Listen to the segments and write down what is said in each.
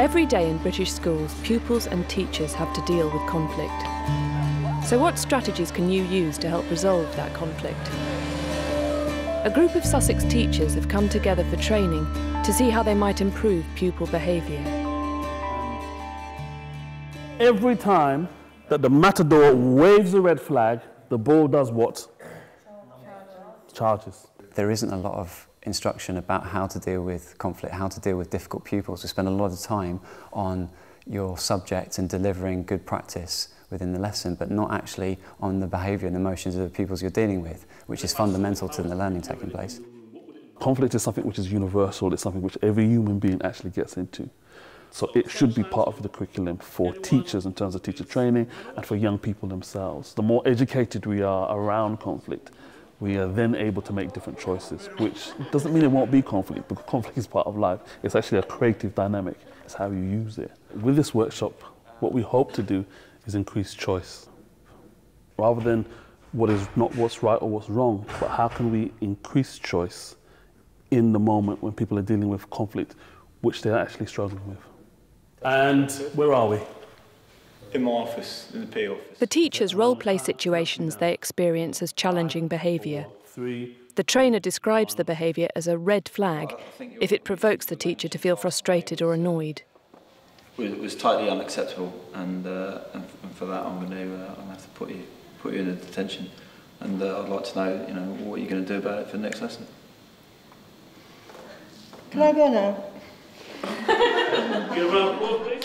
Every day in British schools, pupils and teachers have to deal with conflict. So what strategies can you use to help resolve that conflict? A group of Sussex teachers have come together for training to see how they might improve pupil behaviour. Every time that the matador waves the red flag, the bull does what? Charges. There isn't a lot of instruction about how to deal with conflict, how to deal with difficult pupils. We spend a lot of time on your subject and delivering good practice within the lesson, but not actually on the behaviour and emotions of the pupils you're dealing with, which is fundamental to the learning taking place. Conflict is something which is universal, it's something which every human being actually gets into. So it should be part of the curriculum for teachers in terms of teacher training and for young people themselves. The more educated we are around conflict, we are then able to make different choices, which doesn't mean it won't be conflict, because conflict is part of life. It's actually a creative dynamic. It's how you use it. With this workshop, what we hope to do is increase choice. Rather than what is not what's right or what's wrong, but how can we increase choice in the moment when people are dealing with conflict, which they're actually struggling with. And where are we? In my office, in the PE office. The teachers role-play situations they experience as challenging behaviour. The trainer describes the behaviour as a red flag if it provokes the teacher to feel frustrated or annoyed. It was totally unacceptable, and for that I'm going to have to put you in a detention, and I'd like to know, what you're going to do about it for the next lesson. Can I go now? Give a round of applause, please.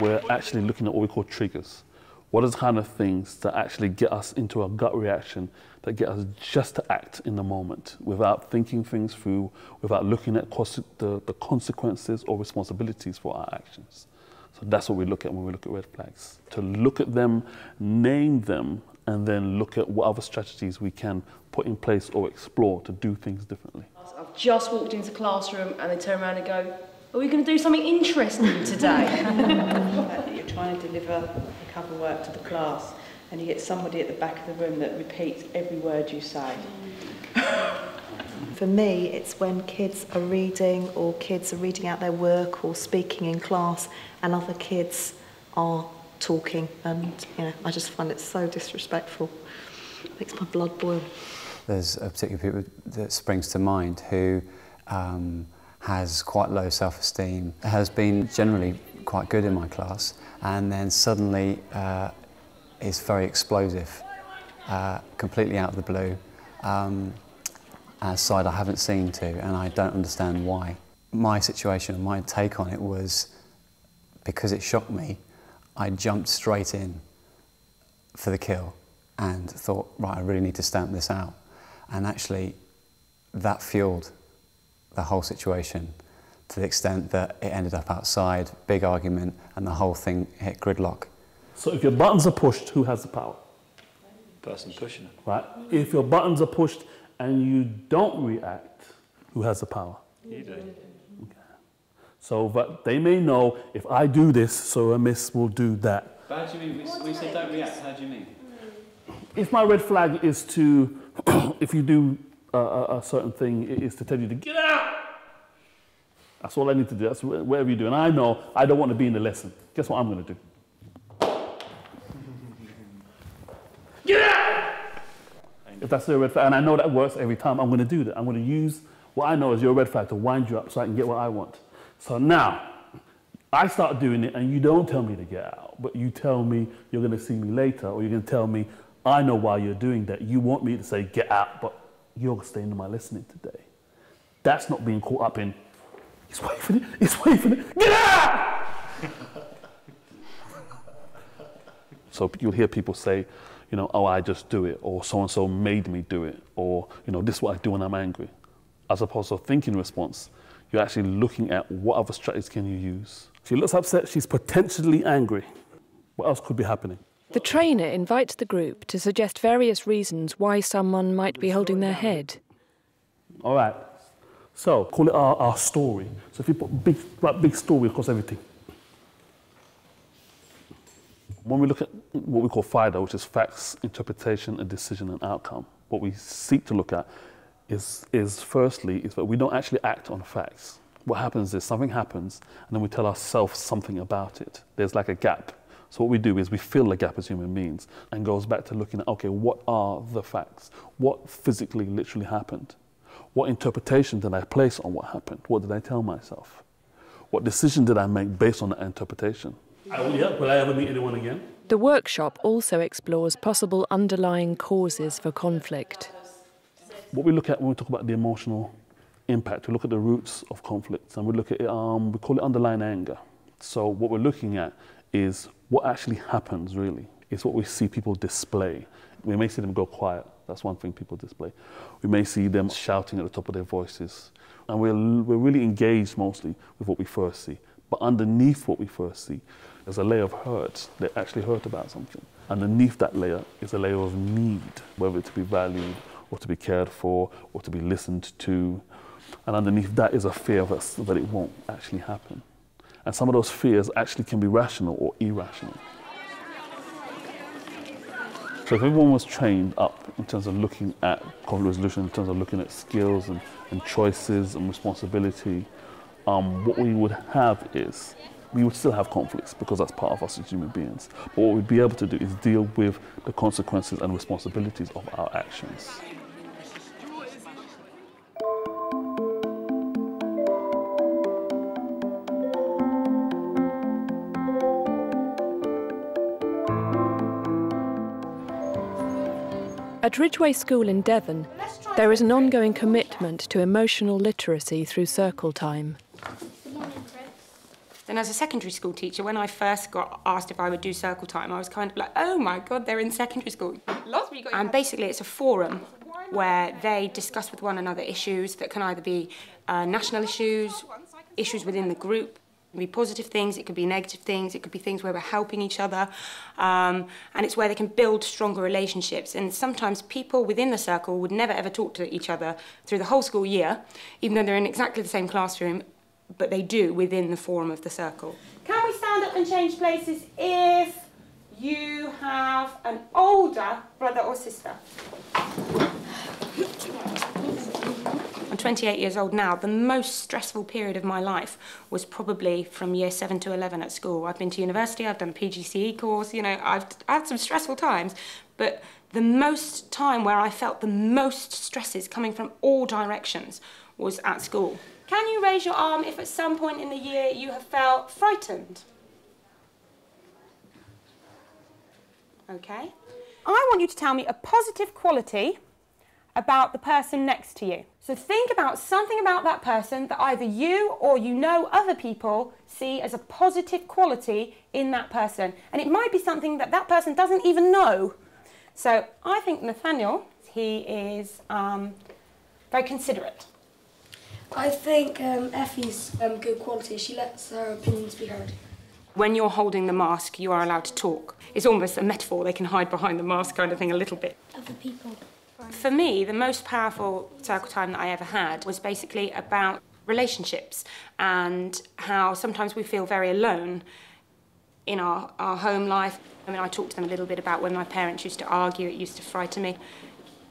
We're actually looking at what we call triggers. What are the kind of things that actually get us into a gut reaction, that get us just to act in the moment without thinking things through, without looking at the consequences or responsibilities for our actions. So that's what we look at when we look at red flags. To look at them, name them, and then look at what other strategies we can put in place or explore to do things differently. I've just walked into the classroom and they turn around and go, "Are we going to do something interesting today?" You're trying to deliver a cover work to the class and you get somebody at the back of the room that repeats every word you say. For me, it's when kids are reading or kids are reading out their work or speaking in class and other kids are talking, and I just find it so disrespectful. It makes my blood boil. There's a particular people that springs to mind who has quite low self-esteem, has been generally quite good in my class, and then suddenly is very explosive, completely out of the blue, a side I haven't seen to, and I don't understand why. My situation, my take on it was, because it shocked me, I jumped straight in for the kill and thought, right, I really need to stamp this out. And actually, that fueled the whole situation to the extent that it ended up outside, big argument, and the whole thing hit gridlock. So if your buttons are pushed, who has the power? The person pushing it. Right. If your buttons are pushed and you don't react, who has the power? You do. Okay. So but they may know, if I do this, so a miss will do that. But how do you mean? We said don't react, how do you mean? If my red flag is to, if you do a certain thing, it is to tell you to get out. That's all I need to do. That's whatever you do. And I know I don't want to be in the lesson. Guess what I'm going to do? Get out! If that's the red flag, and I know that works every time, I'm going to do that. I'm going to use what I know as your red flag to wind you up so I can get what I want. So now, I start doing it and you don't tell me to get out, but you tell me you're going to see me later, or you're going to tell me, I know why you're doing that. You want me to say, get out, but you're staying in my listening today. That's not being caught up in, he's waving it, get out! So you'll hear people say, oh, I just do it, or so-and-so made me do it, or, this is what I do when I'm angry. As opposed to a thinking response, you're actually looking at what other strategies can you use. She looks upset, she's potentially angry. What else could be happening? The trainer invites the group to suggest various reasons why someone might be holding their head. All right, so call it our story. So if you put big story across everything. When we look at what we call FIDA, which is facts, interpretation, and decision and outcome, what we seek to look at is firstly is that we don't actually act on facts. What happens is something happens and then we tell ourselves something about it. There's like a gap. So what we do is we fill the gap as human beings and goes back to looking at, okay, what are the facts? What physically, literally happened? What interpretation did I place on what happened? What did I tell myself? What decision did I make based on that interpretation? Will I ever meet anyone again? The workshop also explores possible underlying causes for conflict. What we look at when we talk about the emotional impact, we look at the roots of conflicts and we look at it, we call it underlying anger. So what we're looking at is what actually happens really. It's what we see people display. We may see them go quiet. That's one thing people display. We may see them shouting at the top of their voices. And we're really engaged mostly with what we first see. But underneath what we first see, there's a layer of hurt. They actually hurt about something. Underneath that layer is a layer of need, whether it to be valued or to be cared for or to be listened to. And underneath that is a fear that it won't actually happen. And some of those fears actually can be rational or irrational. So if everyone was trained up in terms of looking at conflict resolution, in terms of looking at skills and choices and responsibility, what we would have is, we would still have conflicts because that's part of us as human beings. But what we'd be able to do is deal with the consequences and responsibilities of our actions. At Ridgeway School in Devon, there is an ongoing commitment to emotional literacy through circle time. Then as a secondary school teacher, when I first got asked if I would do circle time, I was kind of like, oh my God, they're in secondary school. And basically it's a forum where they discuss with one another issues that can either be national issues, issues within the group. It can be positive things, it could be negative things, it could be things where we're helping each other, and it's where they can build stronger relationships. And sometimes people within the circle would never ever talk to each other through the whole school year, even though they're in exactly the same classroom, but they do within the forum of the circle. Can we stand up and change places if you have an older brother or sister? I'm 28 years old now. The most stressful period of my life was probably from year 7 to 11 at school. I've been to university, I've done a PGCE course, you know, I've had some stressful times, but the most time where I felt the most stresses coming from all directions was at school. Can you raise your arm if at some point in the year you have felt frightened? Okay. I want you to tell me a positive quality about the person next to you. So think about something about that person that either you or you know other people see as a positive quality in that person. And it might be something that that person doesn't even know. So I think Nathaniel, he is very considerate. I think Effie's good quality. She lets her opinions be heard. When you're holding the mask, you are allowed to talk. It's almost a metaphor. They can hide behind the mask kind of thing a little bit. Other people. For me, the most powerful circle time that I ever had was basically about relationships and how sometimes we feel very alone in our home life. I mean, I talked to them a little bit about when my parents used to argue. It used to frighten me.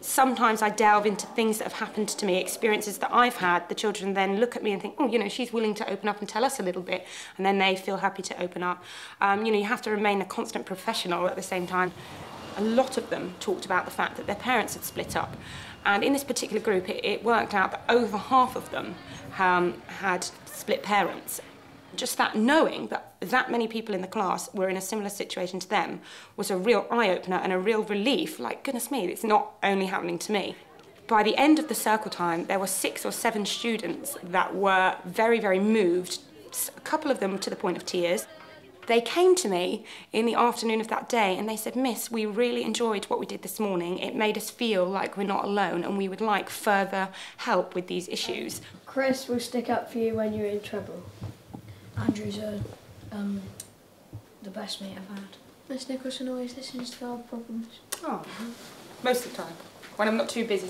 Sometimes I delve into things that have happened to me, experiences that I've had. The children then look at me and think, oh, you know, she's willing to open up and tell us a little bit. And then they feel happy to open up. You know, you have to remain a constant professional at the same time. A lot of them talked about the fact that their parents had split up. And in this particular group, it worked out that over half of them had split parents. Just that knowing that that many people in the class were in a similar situation to them was a real eye-opener and a real relief. Like, goodness me, it's not only happening to me. By the end of the circle time, there were 6 or 7 students that were very, very moved, a couple of them to the point of tears. They came to me in the afternoon of that day and they said, Miss, we really enjoyed what we did this morning. It made us feel like we're not alone and we would like further help with these issues. Chris will stick up for you when you're in trouble. Andrew's the best mate I've had. Miss Nicholson always listens to our problems. Oh, most of the time, when I'm not too busy.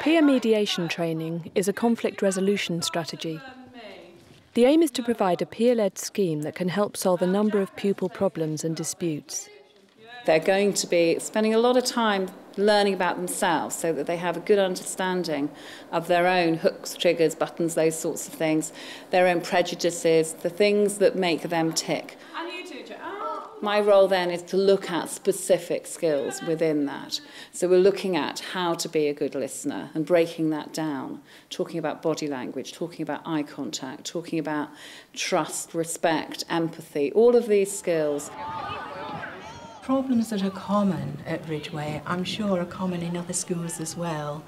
Peer mediation training is a conflict resolution strategy. The aim is to provide a peer-led scheme that can help solve a number of pupil problems and disputes. They're going to be spending a lot of time learning about themselves so that they have a good understanding of their own hooks, triggers, buttons, those sorts of things, their own prejudices, the things that make them tick. My role then is to look at specific skills within that. So we're looking at how to be a good listener and breaking that down, talking about body language, talking about eye contact, talking about trust, respect, empathy, all of these skills. Problems that are common at Ridgeway, I'm sure are common in other schools as well.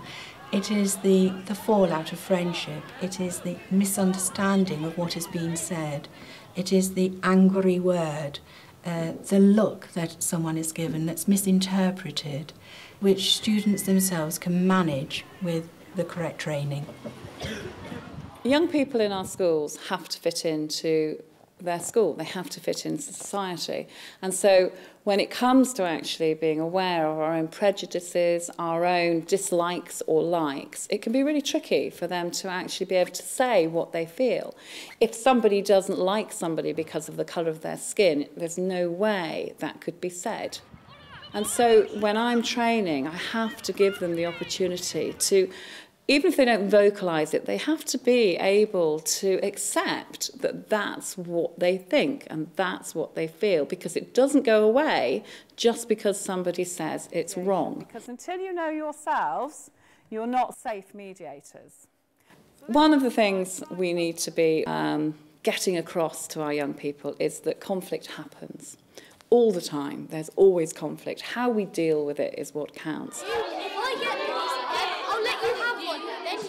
It is the fallout of friendship. It is the misunderstanding of what is being said. It is the angry word, the look that someone is given that's misinterpreted, which students themselves can manage with the correct training. Young people in our schools have to fit into their school. They have to fit into society. And so when it comes to actually being aware of our own prejudices, our own dislikes or likes, it can be really tricky for them to actually be able to say what they feel. If somebody doesn't like somebody because of the colour of their skin, there's no way that could be said. And so when I'm training, I have to give them the opportunity to, even if they don't vocalise it, they have to be able to accept that that's what they think and that's what they feel, because it doesn't go away just because somebody says it's wrong. Because until you know yourselves, you're not safe mediators. One of the things we need to be getting across to our young people is that conflict happens all the time. There's always conflict. How we deal with it is what counts.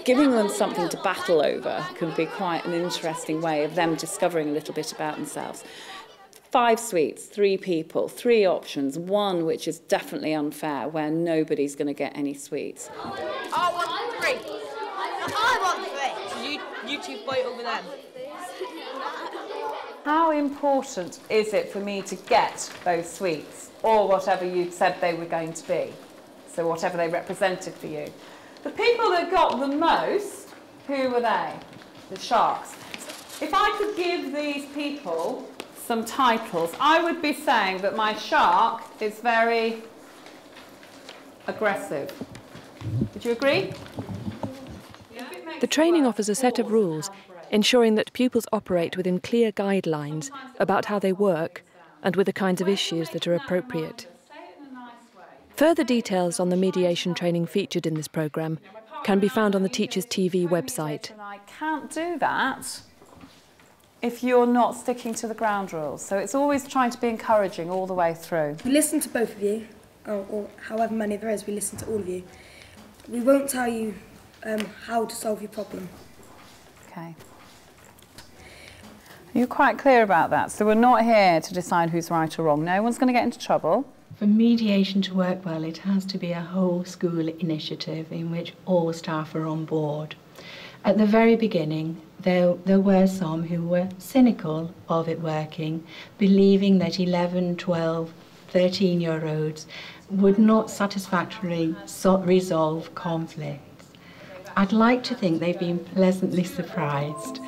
Giving them something to battle over can be quite an interesting way of them discovering a little bit about themselves. 5 sweets, 3 people, 3 options, one which is definitely unfair, where nobody's going to get any sweets. I want 3. I want 3. So you 2 fight over them. How important is it for me to get those sweets, or whatever you said they were going to be? So whatever they represented for you. The people that got the most, who were they? The sharks. If I could give these people some titles, I would be saying that my shark is very aggressive. Would you agree? The training offers a set of rules, ensuring that pupils operate within clear guidelines about how they work and with the kinds of issues that are appropriate. Further details on the mediation training featured in this programme can be found on the Teachers TV website. I can't do that if you're not sticking to the ground rules. So it's always trying to be encouraging all the way through. We listen to both of you, or however many there is, we listen to all of you. We won't tell you how to solve your problem. Okay. You're quite clear about that. So we're not here to decide who's right or wrong. No one's going to get into trouble. For mediation to work well, it has to be a whole school initiative in which all staff are on board. At the very beginning, there were some who were cynical of it working, believing that 11, 12, 13-year-olds would not satisfactorily resolve conflicts. I'd like to think they've been pleasantly surprised.